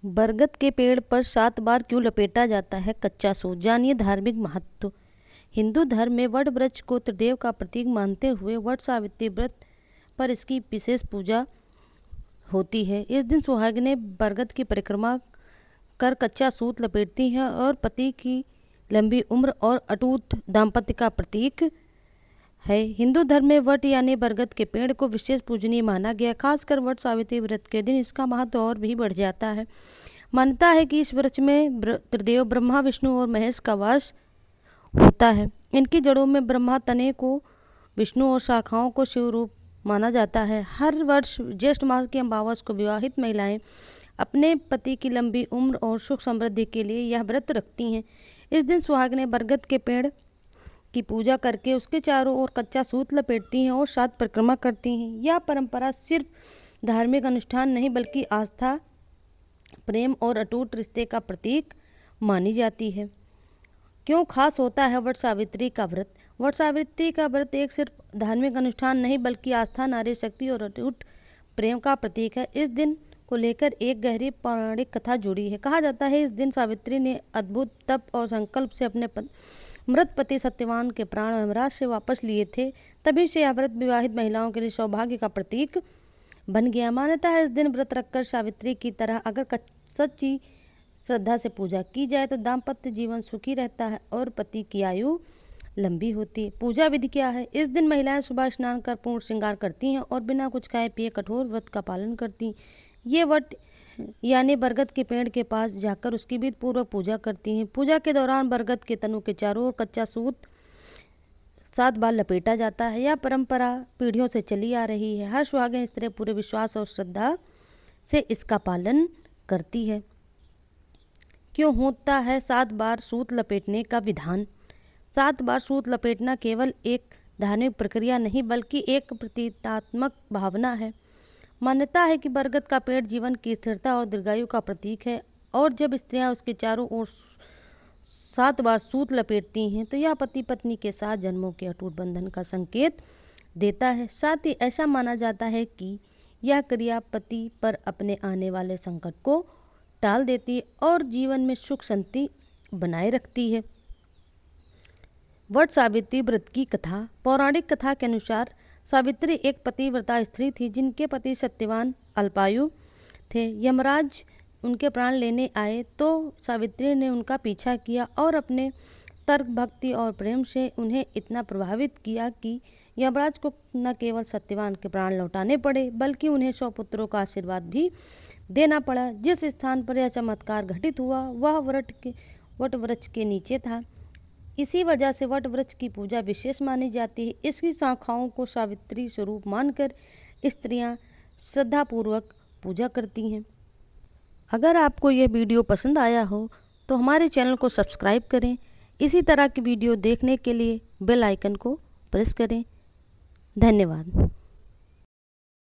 बरगद के पेड़ पर 7 बार क्यों लपेटा जाता है कच्चा सूत? जानिए धार्मिक महत्व। हिंदू धर्म में वट वृक्ष को त्रिदेव का प्रतीक मानते हुए वट सावित्री व्रत पर इसकी विशेष पूजा होती है। इस दिन सुहागिनें बरगद की परिक्रमा कर कच्चा सूत लपेटती हैं और पति की लंबी उम्र और अटूट दाम्पत्य का प्रतीक है। हिंदू धर्म में वट यानी बरगद के पेड़ को विशेष पूजनीय माना गया। खासकर वट सावित्री व्रत के दिन इसका महत्व और भी बढ़ जाता है। मान्यता है कि इस वृक्ष में त्रिदेव ब्रह्मा, विष्णु और महेश का वास होता है। इनकी जड़ों में ब्रह्मा, तने को विष्णु और शाखाओं को शिव रूप माना जाता है। हर वर्ष ज्येष्ठ मास की अमावस को विवाहित महिलाएं अपने पति की लंबी उम्र और सुख समृद्धि के लिए यह व्रत रखती हैं। इस दिन सुहागिनें बरगद के पेड़ की पूजा करके उसके चारों ओर कच्चा सूत लपेटती हैं और 7 परिक्रमा करती हैं। यह परंपरा सिर्फ धार्मिक अनुष्ठान नहीं बल्कि आस्था, प्रेम और अटूट रिश्ते का प्रतीक मानी जाती है। क्यों खास होता है वट सावित्री का व्रत? वट सावित्री का व्रत एक सिर्फ धार्मिक अनुष्ठान नहीं बल्कि आस्था, नारी शक्ति और अटूट प्रेम का प्रतीक है। इस दिन को लेकर एक गहरी पौराणिक कथा जुड़ी है। कहा जाता है इस दिन सावित्री ने अद्भुत तप और संकल्प से अपने मृत पति सत्यवान के प्राण यमराज से वापस लिए थे। तभी से यह व्रत विवाहित महिलाओं के लिए सौभाग्य का प्रतीक बन गया। मान्यता है इस दिन व्रत रखकर सावित्री की तरह अगर सच्ची श्रद्धा से पूजा की जाए तो दाम्पत्य जीवन सुखी रहता है और पति की आयु लंबी होती है। पूजा विधि क्या है? इस दिन महिलाएं सुबह स्नान कर पूर्ण श्रृंगार करती हैं और बिना कुछ खाए पिए कठोर व्रत का पालन करती। ये वट यानी बरगद के पेड़ के पास जाकर उसकी विधि पूर्वक पूजा करती हैं। पूजा के दौरान बरगद के तनु के चारों ओर कच्चा सूत 7 बार लपेटा जाता है। यह परंपरा पीढ़ियों से चली आ रही है। हर सुहागिन स्त्री पूरे विश्वास और श्रद्धा से इसका पालन करती है। क्यों होता है 7 बार सूत लपेटने का विधान? 7 बार सूत लपेटना केवल एक धार्मिक प्रक्रिया नहीं बल्कि एक प्रतीकात्मक भावना है। मान्यता है कि बरगद का पेड़ जीवन की स्थिरता और दीर्घायु का प्रतीक है और जब स्त्रियां उसके चारों ओर 7 बार सूत लपेटती हैं तो यह पति पत्नी के साथ जन्मों के अटूट बंधन का संकेत देता है। साथ ही ऐसा माना जाता है कि यह क्रिया पति पर अपने आने वाले संकट को टाल देती है और जीवन में सुख शांति बनाए रखती है। वट सावित्री व्रत की कथा। पौराणिक कथा के अनुसार सावित्री एक पतिव्रता स्त्री थी जिनके पति सत्यवान अल्पायु थे। यमराज उनके प्राण लेने आए तो सावित्री ने उनका पीछा किया और अपने तर्क, भक्ति और प्रेम से उन्हें इतना प्रभावित किया कि यमराज को न केवल सत्यवान के प्राण लौटाने पड़े बल्कि उन्हें 100 पुत्रों का आशीर्वाद भी देना पड़ा। जिस स्थान पर यह चमत्कार घटित हुआ वह वट वृक्ष के नीचे था। इसी वजह से वट वृक्ष की पूजा विशेष मानी जाती है। इसकी शाखाओं को सावित्री स्वरूप मानकर स्त्रियां श्रद्धापूर्वक पूजा करती हैं। अगर आपको यह वीडियो पसंद आया हो तो हमारे चैनल को सब्सक्राइब करें। इसी तरह की वीडियो देखने के लिए बेल आइकन को प्रेस करें। धन्यवाद।